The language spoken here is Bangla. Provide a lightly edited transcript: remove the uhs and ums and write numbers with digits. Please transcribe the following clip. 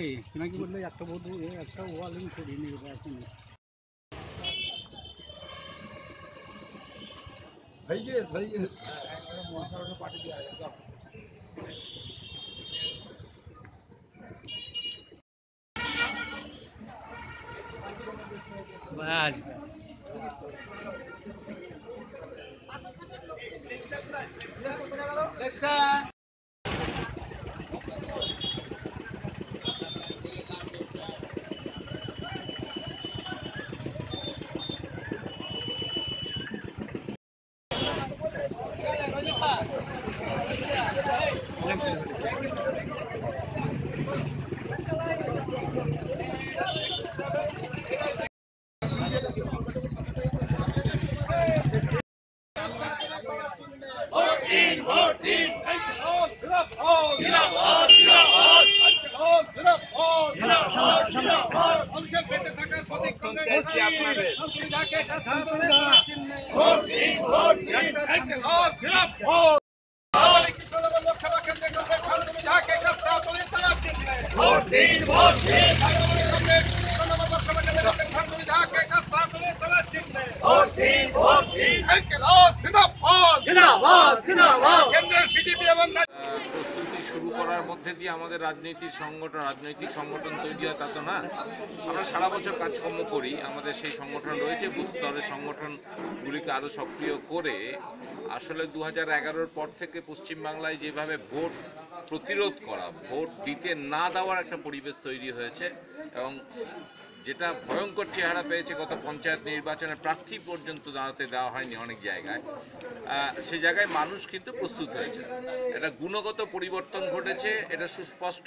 এই নাকি বললে একটা বধু একটা ওয়ালিং করিয়ে নেবে এখন বাস প্রস্তুতি শুরু করার মধ্যে দিয়ে আমাদের রাজনৈতিক সংগঠন তৈরি হয় তা তো না। আমরা সারা বছর কাজকর্ম করি, আমাদের সেই সংগঠন রয়েছে, বুথ স্তরের সংগঠনগুলিকে আরও সক্রিয় করে আসলে 2011-র পর থেকে পশ্চিমবাংলায় যেভাবে ভোট প্রতিরোধ করা, ভোট দিতে না দেওয়ার একটা পরিবেশ তৈরি হয়েছে এবং যেটা ভয়ঙ্কর চেহারা পেয়েছে, গত পঞ্চায়েত নির্বাচনে প্রার্থী পর্যন্ত দাঁড়াতে দেওয়া হয়নি অনেক জায়গায়। সে জায়গায় মানুষ কিন্তু প্রস্তুত হয়েছে, এটা গুণগত পরিবর্তন ঘটেছে, এটা সুস্পষ্ট।